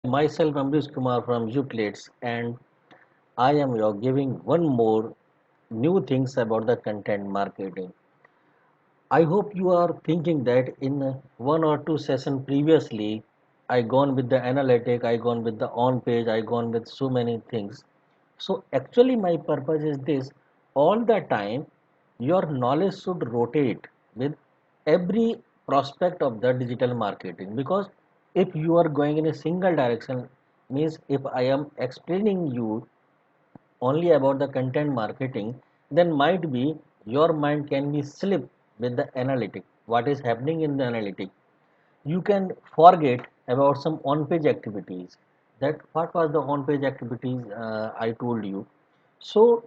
Myself Amrish Kumar from Euclids, and I am your giving one more new things about the content marketing. I hope you are thinking that in one or two session previously, I gone with the analytic, I gone with the on page, I gone with so many things. So actually my purpose is this: all the time your knowledge should rotate with every prospect of the digital marketing, because if you are going in a single direction, means if I am explaining you only about the content marketing, then might be your mind can be slip with the analytic, what is happening in the analytic. You can forget about some on page activities, that what was the on page activities I told you. So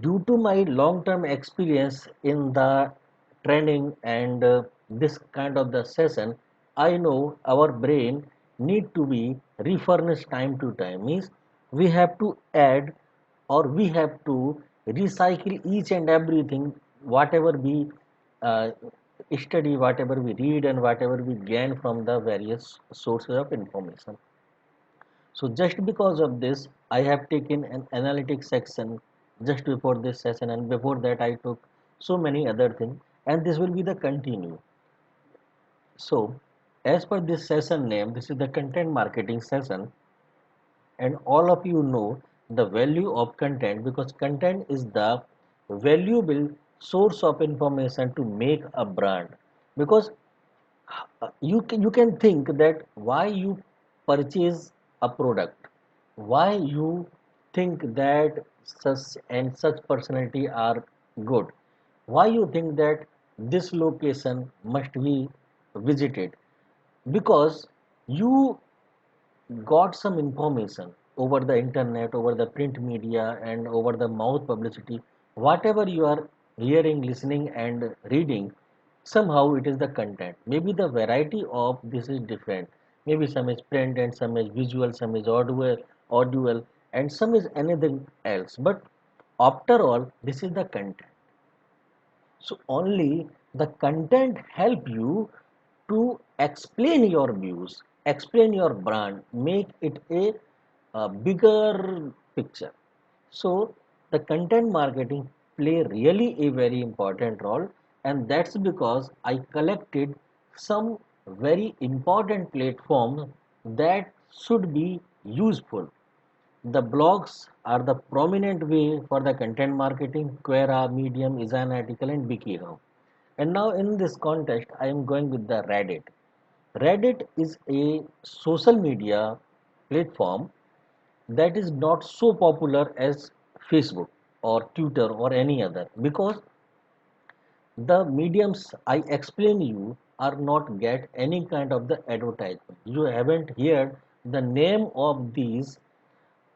due to my long term experience in the training and this kind of the session, I know our brain need to be refurnished time to time, means we have to add or we have to recycle each and everything, whatever we uh, study, whatever we read, and whatever we gain from the various sources of information. So just because of this, I have taken an analytics section just before this session, and before that I took so many other things, and this will be the continue. So as per this session name, this is the content marketing session, and all of you know the value of content, because content is the valuable source of information to make a brand. Because you can think that why you purchase a product, why you think that such and such personality are good, why you think that this location must be visited, because you got some information over the internet, over the print media, and over the mouth publicity, whatever you are hearing, listening, and reading, somehow it is the content. Maybe the variety of this is different. Maybe some is print and some is visual, some is audio, and some is anything else. But after all, this is the content. So only the content help you to explain your views, explain your brand, make it a bigger picture. So the content marketing play really a very important role, and that's because I collected some very important platforms that should be useful. The blogs are the prominent way for the content marketing. Quora, Medium, is an article, and WikiHow. And now in this context, I am going with the Reddit. Reddit is a social media platform that is not so popular as Facebook or Twitter or any other, because the mediums I explain you are not get any kind of the advertisement. You haven't heard the name of these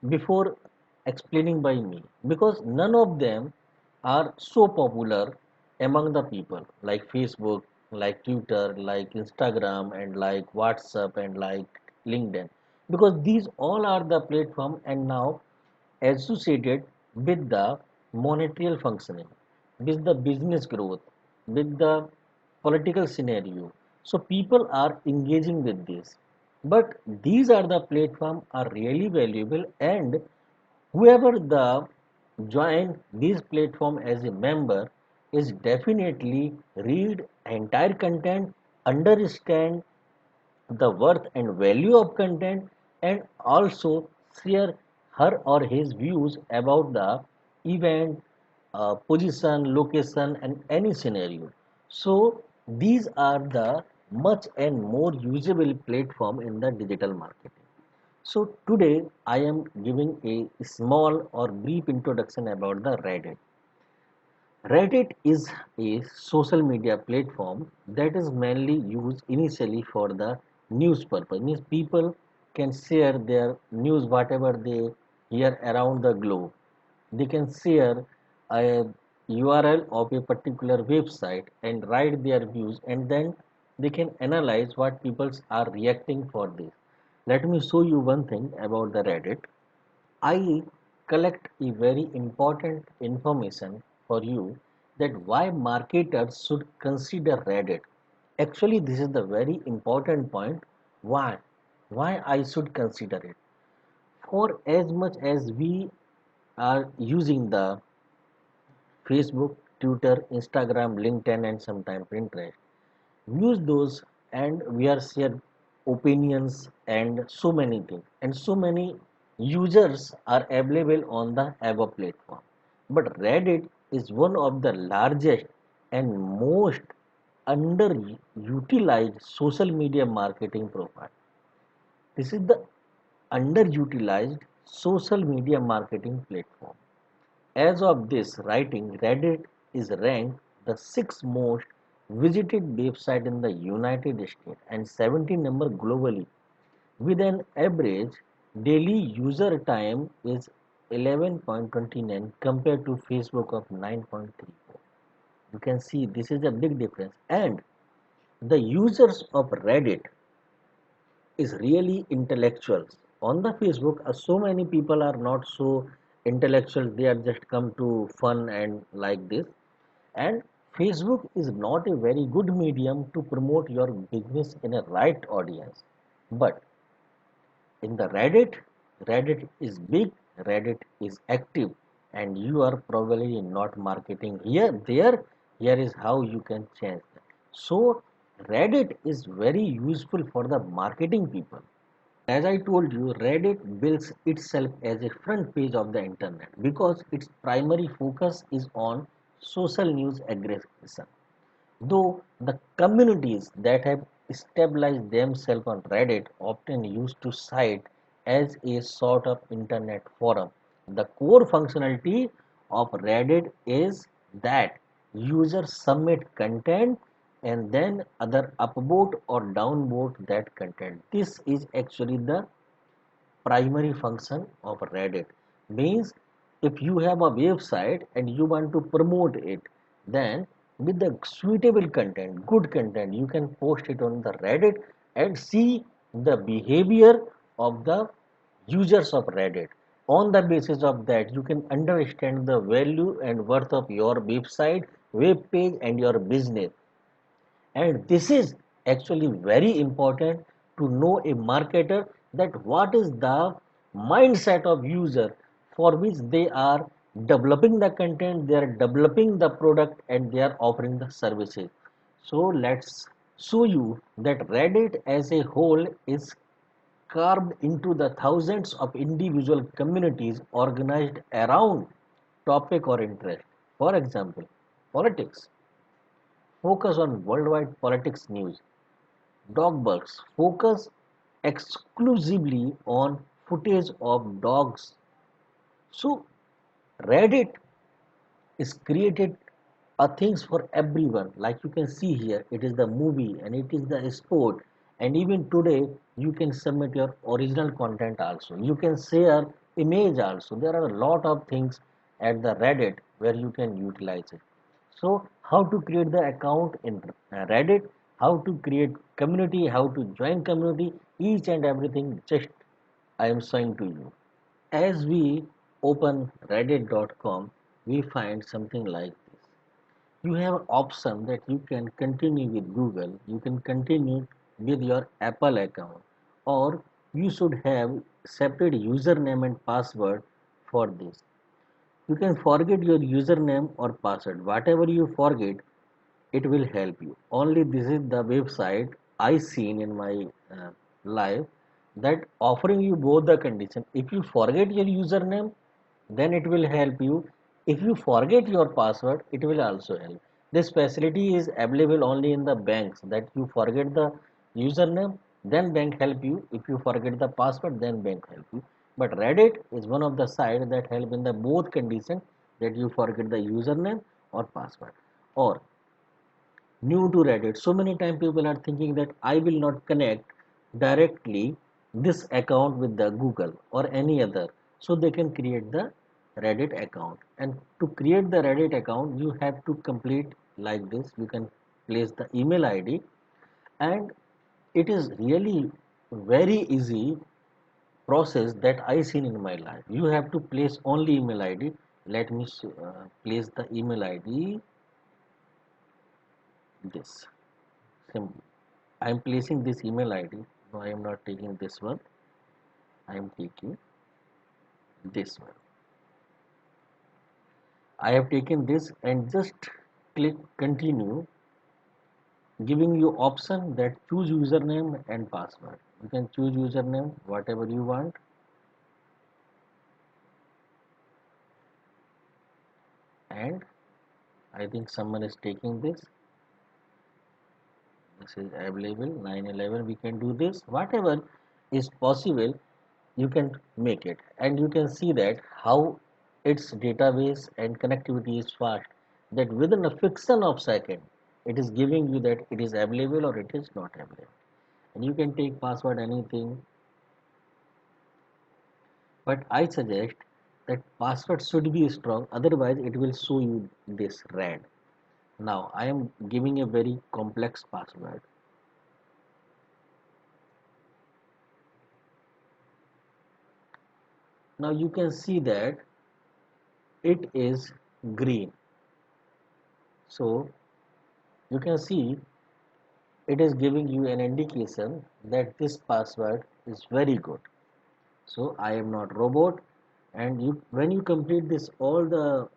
before explaining by me, because none of them are so popular among the people like Facebook, like Twitter, like Instagram, and like WhatsApp, and like LinkedIn, because these all are the platform and now associated with the monetary functioning, with the business growth, with the political scenario. So people are engaging with this. But these are the platform are really valuable, and whoever the join this platform as a member is definitely read entire content, understand the worth and value of content, and also share her or his views about the event, position, location, and any scenario. So these are the much and more usable platform in the digital marketing. So today I am giving a small or brief introduction about the Reddit. Reddit is a social media platform that is mainly used initially for the news purpose. Means people can share their news, whatever they hear around the globe. They can share a URL of a particular website and write their views, and then they can analyze what people are reacting for this. Let me show you one thing about the Reddit. I collect a very important information for you, that why marketers should consider Reddit. Actually, this is the very important point. Why? Why I should consider it? For as much as we are using the Facebook, Twitter, Instagram, LinkedIn, and sometimes Pinterest, use those and we are share opinions and so many things, and so many users are available on the above platform. But Reddit is one of the largest and most underutilized social media marketing profile. This is the underutilized social media marketing platform. As of this writing, Reddit is ranked the sixth most visited website in the United States and 17th number globally, with an average daily user time is 11.29 compared to Facebook of 9.34. You can see this is a big difference. And the users of Reddit is really intellectuals. On the Facebook, so many people are not so intellectual. They are just come to fun and like this. And Facebook is not a very good medium to promote your business in a right audience. But in the Reddit, Reddit is big, Reddit is active, and you are probably not marketing here, there. Here is how you can change that. So Reddit is very useful for the marketing people. As I told you, Reddit builds itself as a front page of the internet because its primary focus is on social news aggregation. Though the communities that have established themselves on Reddit often used to cite as a sort of internet forum, the core functionality of Reddit is that users submit content and then other upvote or downvote that content. This is actually the primary function of Reddit. Means if you have a website and you want to promote it, then with the suitable content, good content, you can post it on the Reddit and see the behavior of the users of Reddit. On the basis of that, you can understand the value and worth of your website, web page, and your business. And this is actually very important to know a marketer, that what is the mindset of user for which they are developing the content, they are developing the product, and they are offering the services. So let's show you that Reddit as a whole is carved into the thousands of individual communities organized around topic or interest. For example, politics, focus on worldwide politics news. Dogbugs focus exclusively on footage of dogs. So Reddit is created things for everyone. Like you can see here, it is the movie and it is the sport. And even today, you can submit your original content also. You can share image also. There are a lot of things at the Reddit where you can utilize it. So how to create the account in Reddit, how to create community, how to join community, each and everything just I am showing to you. As we open reddit.com, we find something like this. You have option that you can continue with Google, you can continue with your Apple account, or you should have separate username and password for this. You can forget your username or password. Whatever you forget, it will help you. Only this is the website I seen in my life, that offering you both the condition. If you forget your username, then it will help you. If you forget your password, it will also help. This facility is available only in the banks, that you forget the username, then bank help you. If you forget the password, then bank help you. But Reddit is one of the site that help in the both condition, that you forget the username or password. Or new to Reddit, so many times people are thinking that I will not connect directly this account with the Google or any other, so they can create the Reddit account. And to create the Reddit account, you have to complete like this. You can place the email ID, and it is really very easy process that I seen in my life. You have to place only email ID. Let me place the email ID. This. Sim- I am placing this email ID. No, I am not taking this one. I am taking this one. I have taken this and just click continue, giving you option that choose username and password. You can choose username whatever you want, and I think someone is taking this. This is available 911. We can do this. Whatever is possible, you can make it, and you can see that how its database and connectivity is fast. That within a fraction of second, it is giving you that it is available or it is not available. And you can take password anything, but I suggest that password should be strong, otherwise it will show you this red. Now I am giving a very complex password. Now you can see that it is green. So you can see it is giving you an indication that this password is very good. So I am not robot, and you when you complete this all the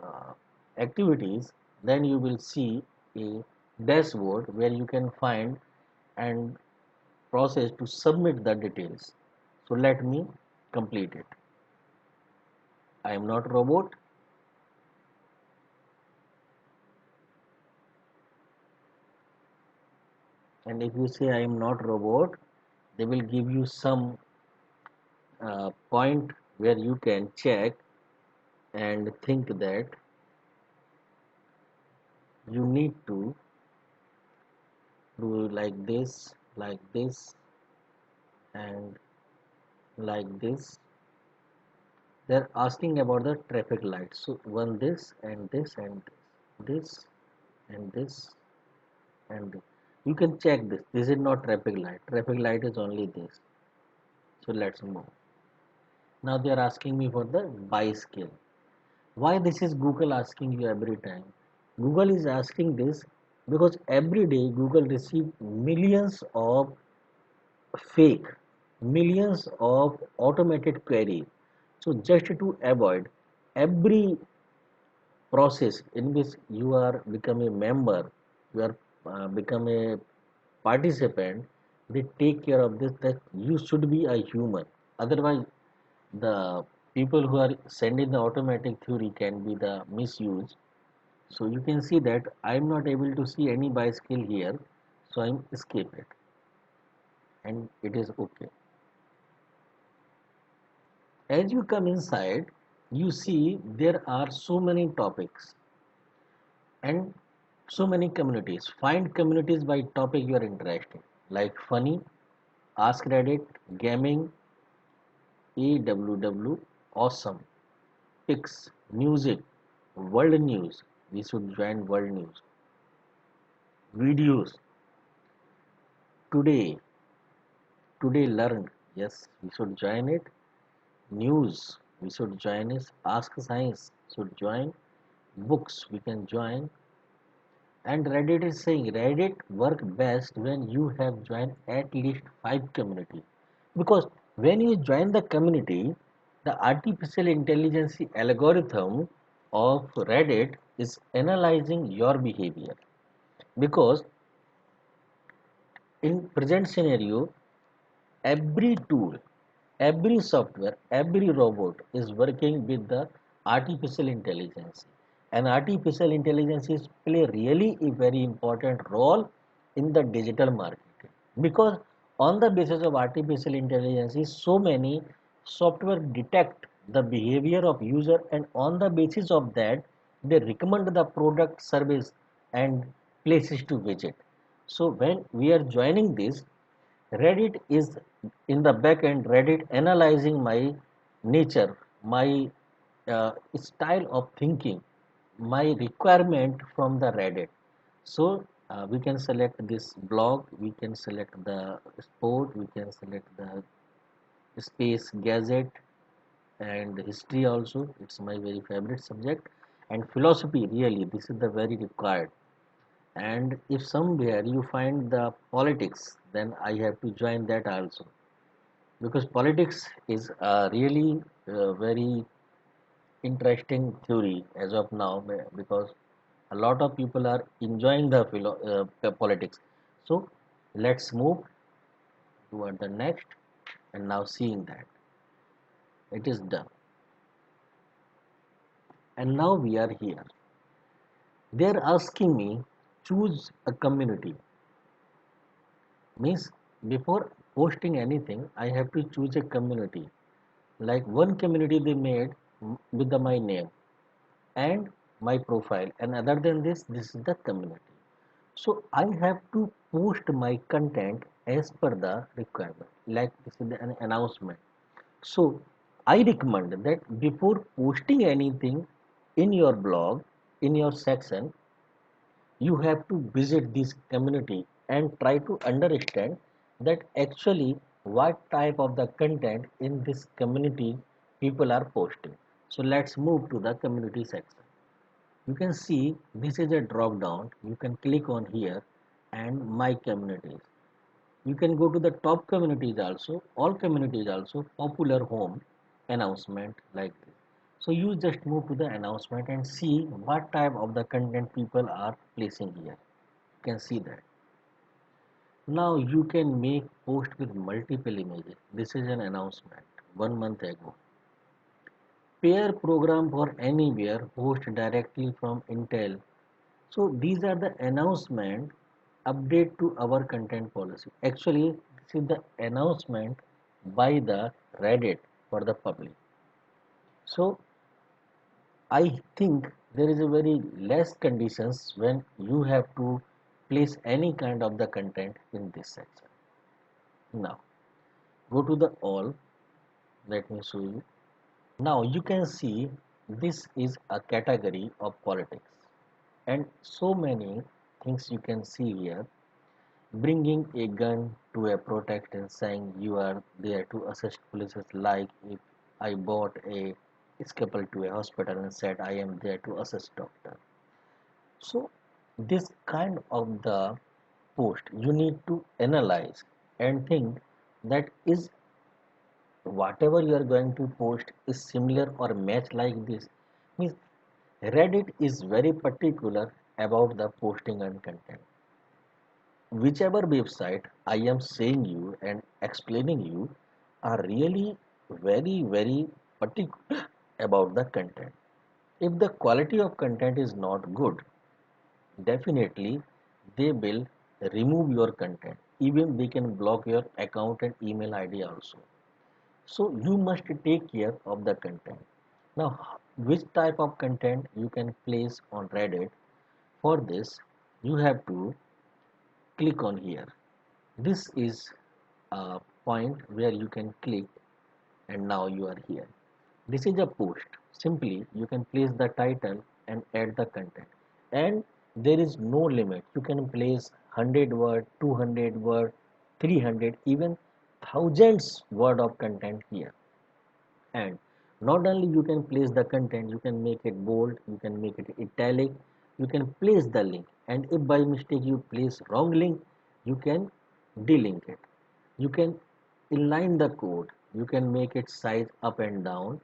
uh, activities, then you will see a dashboard where you can find and process to submit the details. So let me complete it. I am not robot. And if you say I am not robot, they will give you some point where you can check and think that you need to do like this, and like this. They're asking about the traffic lights. So one this and this and this and this and this. You can check this. This is not traffic light. Traffic light is only this. So let's move. Now they are asking me for the buy skill. Why this is Google asking you every time? Google is asking this because every day Google receive millions of fake, millions of automated queries. So just to avoid every process in which you are become a member, you are become a participant, they take care of this that you should be a human. Otherwise, the people who are sending the automatic theory can be the misuse. So you can see that I'm not able to see any bicycle here, so I'm escape it, and it is okay. As you come inside, you see there are so many topics and so many communities. Find communities by topic you are interested, like funny, ask Reddit, gaming, AWW, awesome, pics, music, world news. We should join world news. Videos, today, today learned. Yes, we should join it. News, we should join it. Ask science, should join. Books, we can join. And Reddit is saying Reddit work best when you have joined at least 5 community. Because when you join the community, the artificial intelligence algorithm of Reddit is analyzing your behavior. Because in present scenario, every tool, every software, every robot is working with the artificial intelligence. And artificial intelligence is play really a very important role in the digital marketing. Because on the basis of artificial intelligence, so many software detect the behavior of user, and on the basis of that, they recommend the product, service, and places to visit. So when we are joining this, Reddit is in the back end, Reddit analyzing my nature, my style of thinking, my requirement from the Reddit. So we can select this blog, we can select the sport, we can select the space gadget, and history also. It's my very favorite subject. And philosophy, really, this is the very required. and if somewhere you find the politics, then I have to join that also, because politics is a really very interesting theory as of now, because a lot of people are enjoying the politics. So let's move toward the next, and now seeing that it is done, and now we are here. They're asking me choose a community, means before posting anything I have to choose a community. Like one community they made with my name and my profile, and other than this is the community. So I have to post my content as per the requirement, like this is an announcement. So I recommend that before posting anything in your blog, in your section, you have to visit this community and try to understand that actually what type of the content in this community people are posting. So let's move to the community section. You can see this is a drop down. You can click on here and my communities. You can go to the top communities also, all communities also, popular home announcement like this. So you just move to the announcement and see what type of the content people are placing here. You can see that. Now you can make post with multiple images. This is an announcement 1 month ago. Pair program for anywhere host directly from Intel. So these are the announcement update to our content policy. Actually, this is the announcement by the Reddit for the public. So I think there is a very less conditions when you have to place any kind of the content in this section. Now go to the all. Let me show you. Now you can see this is a category of politics, and so many things you can see here. Bringing a gun to a protest and saying you are there to assist police, like if I bought a scalpel to a hospital and said I am there to assist doctor. So this kind of the post you need to analyze and think that is whatever you are going to post is similar or match like this. Means Reddit is very particular about the posting and content. Whichever website I am saying you and explaining you are really very particular about the content. If the quality of content is not good, definitely they will remove your content. Even they can block your account and email ID also. So you must take care of the content. Now, which type of content you can place on Reddit? For this, you have to click on here. This is a point where you can click, and now you are here. This is a post. Simply you can place the title and add the content, and there is no limit. You can place 100 word, 200 word, 300, even thousands word of content here. And not only you can place the content, you can make it bold, you can make it italic, you can place the link, and if by mistake you place wrong link, you can delink it. You can inline the code, you can make it size up and down,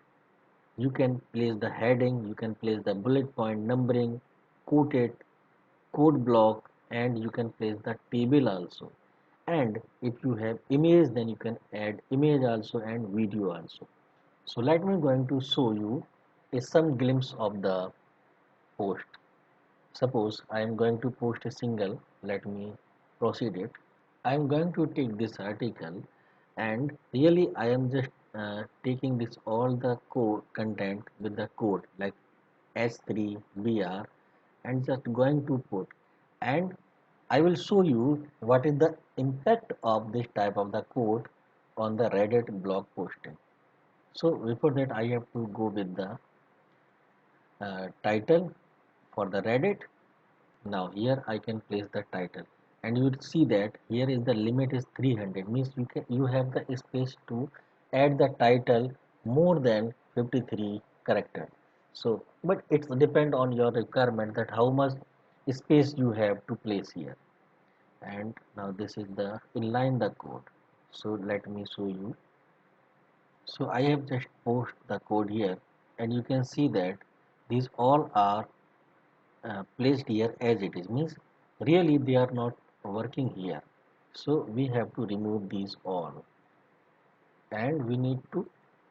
you can place the heading, you can place the bullet point numbering, quote it, code block, and you can place the table also. And if you have image, then you can add image also and video also. So let me going to show you some glimpse of the post. Suppose I am going to post a single. Let me proceed it. I am going to take this article, and really I am just taking this all the code content with the code like S3 BR and just going to put, and I will show you what is the impact of this type of the code on the Reddit blog posting. So before that I have to go with the title for the Reddit. Now here I can place the title, and you will see that here is the limit is 300, means you have the space to add the title more than 53 character. So but it's depend on your requirement that how much space you have to place here. And now this is the inline the code. So let me show you. So I have just post the code here, and you can see that these all are placed here as it is, means really they are not working here. So we have to remove these all, and we need to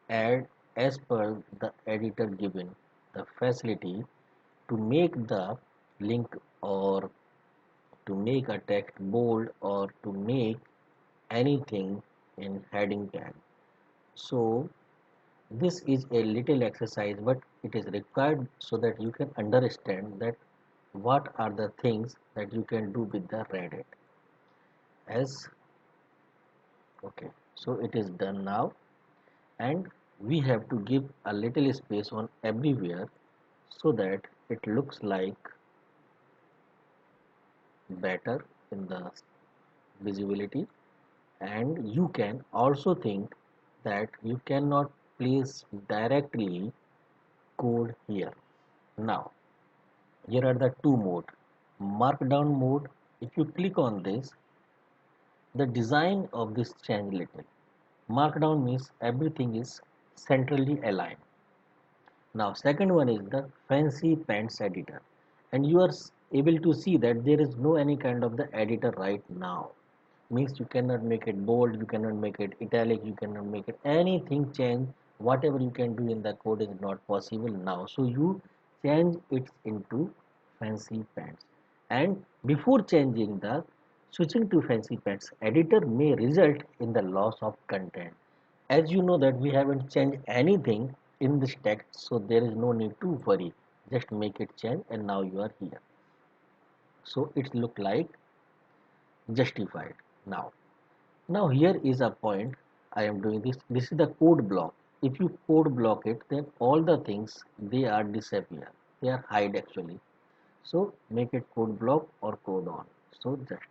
add as per the editor given the facility to make the link, or to make a text bold, or to make anything in heading tag. So this is a little exercise, but it is required so that you can understand that what are the things that you can do with the Reddit. As okay, so it is done now, and we have to give a little space on everywhere so that it looks like better in the visibility. And you can also think that you cannot place directly code here. Now here are the two mode. Markdown mode, if you click on this, the design of this change little. Markdown means everything is centrally aligned. Now second one is the fancy pants editor, and you are able to see that there is no any kind of the editor right now. Means you cannot make it bold, you cannot make it italic, you cannot make it anything change. Whatever you can do in the code is not possible now. So you change it into fancy pants, and before changing the switching to fancy pants editor may result in the loss of content. As you know that we haven't changed anything in this text, so there is no need to worry. Just make it change, and now you are here. So it look like justified. Now here is a point. I am doing this. This is the code block. If you code block it, then all the things they are disappear. They are hide actually. So make it code block or code on. So just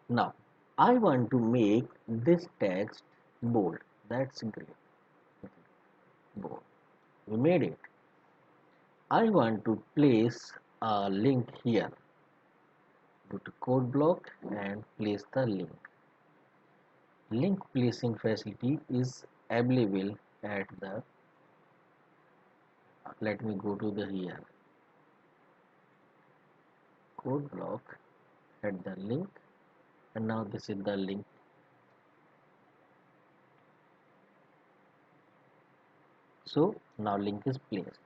now I want to make this text bold. That's great. Bold. We made it. I want to place a link here. Go to code block and place the link. Link placing facility is available at the, let me go to the here, code block, at the link, and now this is the link. So now link is placed,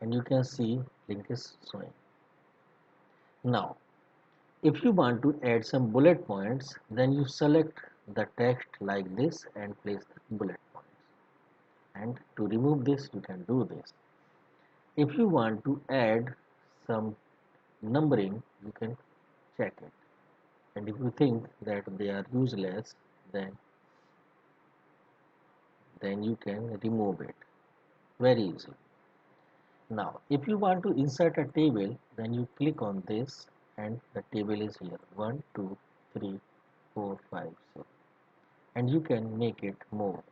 and you can see link is showing. Now if you want to add some bullet points, then you select the text like this and place the bullet points, and to remove this you can do this. If you want to add some numbering, you can check it, and if you think that they are useless, then you can remove it very easily. Now if you want to insert a table, then you click on this, and the table is here, 1 2 3 4 5 6, and you can make it more,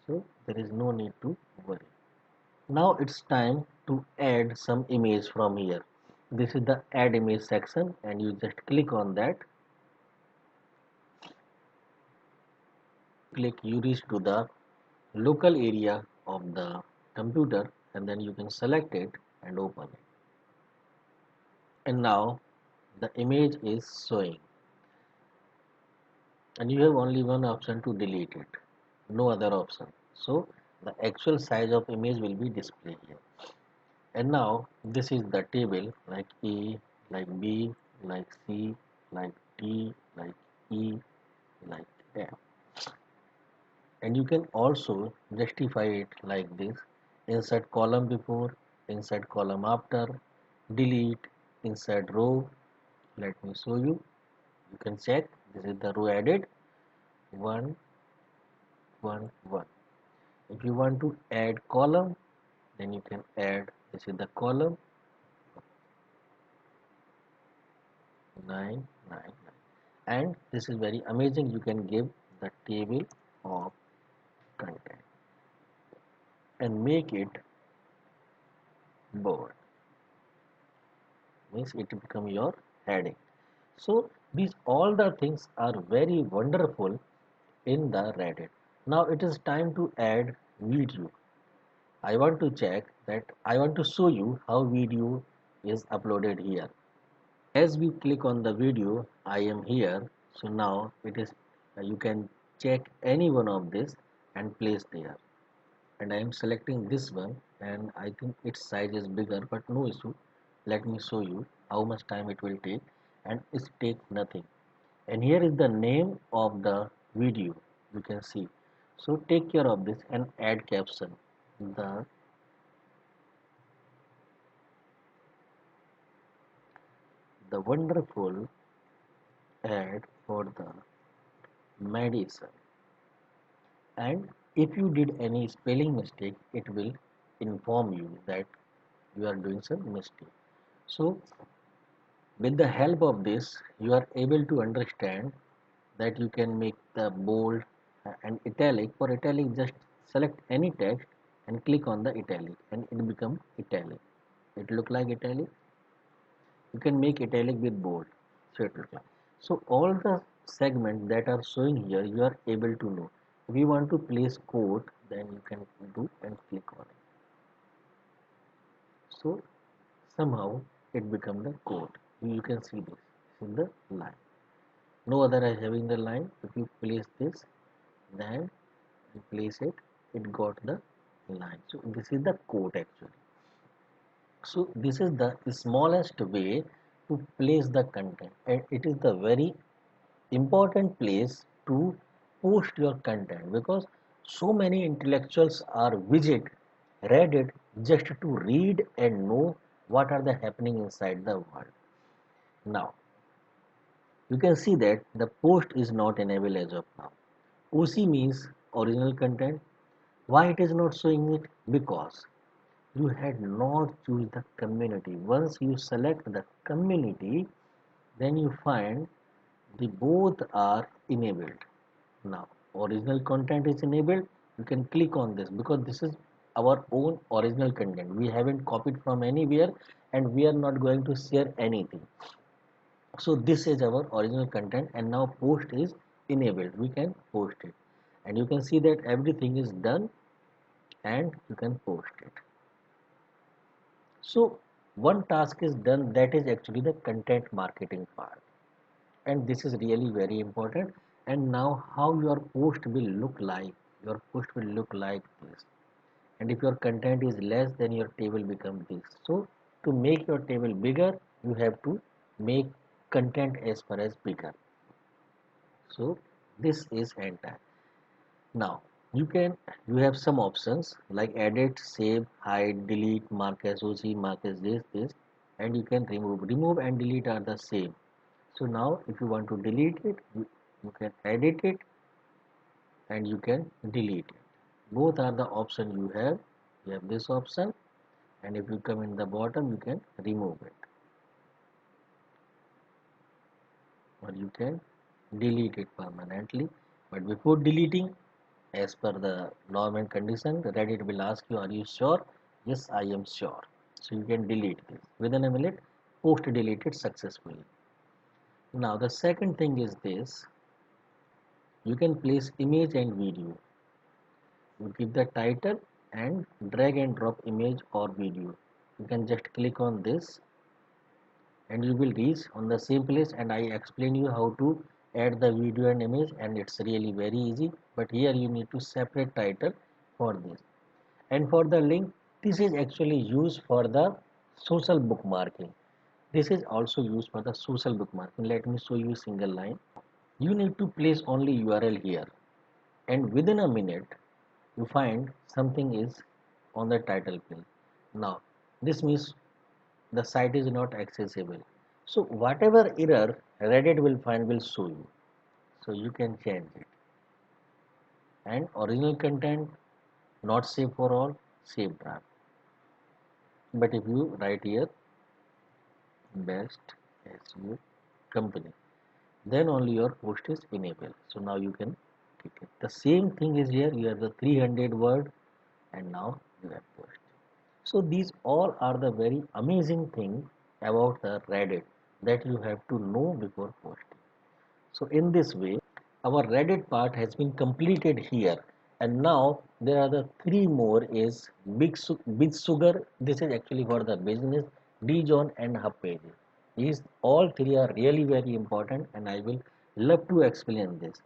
so there is no need to worry. Now it's time to add some image from here. This is the add image section, and you just click on that. Click, you reach to the local area of the computer, and then you can select it and open it, and now the image is showing, and you have only one option to delete it, no other option. So the actual size of image will be displayed here. And now this is the table, like A, like B, like C, like D, like E, like F. And you can also justify it like this: insert column before, insert column after, delete, insert row. Let me show you. You can check. This is the row added, 1 1 1. If you want to add column, then you can add, this is the column, 9 9 9. And this is very amazing, you can give the table of content and make it bold, means it become your heading. So these all the things are very wonderful in the Reddit. Now it is time to add video. I want to check that. I want to show you how video is uploaded here. As we click on the video, I am here. So now it is, you can check any one of this and place there. And I am selecting this one, and I think its size is bigger, but no issue. Let me show you how much time it will take, and it take nothing. And here is the name of the video, you can see. So take care of this and add caption. The wonderful ad for the medicine. And if you did any spelling mistake, it will inform you that you are doing some mistake. So with the help of this, you are able to understand that you can make the bold and italic. For italic, just select any text and click on the italic, and it become italic. It look like italic. You can make italic with bold, so it look like. So all the segments that are showing here, you are able to know. If you want to place quote, then you can do and click on it. So somehow it become the quote. You can see this in the line. No other is having the line. If you place this, then you place it, it got the line. So this is the quote actually. So this is the smallest way to place the content, and it is the very important place to post your content, because so many intellectuals are visit Reddit just to read and know what are the happening inside the world. Now you can see that the post is not enabled as of now. OC means original content. Why it is not showing it? Because you had not choose the community. Once you select the community, then you find the both are enabled. Now original content is enabled. You can click on this because this is our own original content. We haven't copied from anywhere, and we are not going to share anything. So this is our original content, and now post is enabled. We can post it, and you can see that everything is done, and you can post it. So one task is done, that is actually the content marketing part, and this is really very important. And now how your post will look like? Your post will look like this, and if your content is less, then your table become this. So to make your table bigger, you have to make content as far as bigger. So this is entire. Now you have some options like edit, save, hide, delete, mark as OC, mark as this, and you can remove and delete are the same. So now if you want to delete it, you can edit it and you can delete it. Both are the option you have. You have this option, and if you come in the bottom, you can remove it, or you can delete it permanently. But before deleting, as per the norm and condition, Reddit will ask you, are you sure? Yes, I am sure. So you can delete this. Within a minute, post deleted successfully. Now the second thing is this. You can place image and video. You give the title and drag and drop image or video. You can just click on this and you will reach on the same place, and I explain you how to add the video and image, and it's really very easy. But here you need to separate title for this. And for the link, this is actually used for the social bookmarking. This is also used for the social bookmarking. Let me show you single line. You need to place only URL here, and within a minute you find something is on the title page. Now this means the site is not accessible. So whatever error Reddit will find will show you, so you can change it. And original content not safe for all, save draft. But if you write here best SEO company, then only your post is enabled. So now you can click it. The same thing is here. You have the 300 word, and now you have post. So these all are the very amazing thing about the Reddit that you have to know before posting. So in this way, our Reddit part has been completed here, and now there are the three more is Big Sugar. This is actually for the business, Djon and Hub pages. These all three are really very important, and I will love to explain this.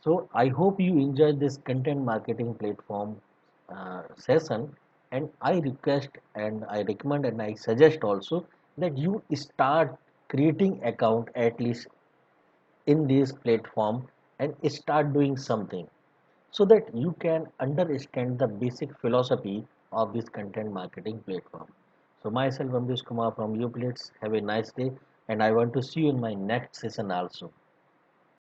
So I hope you enjoyed this content marketing platform session, and I request and I recommend and I suggest also that you start creating account at least in this platform and start doing something so that you can understand the basic philosophy of this content marketing platform. So myself Amrish Kumar from Uplates. Have a nice day, and I want to see you in my next session also.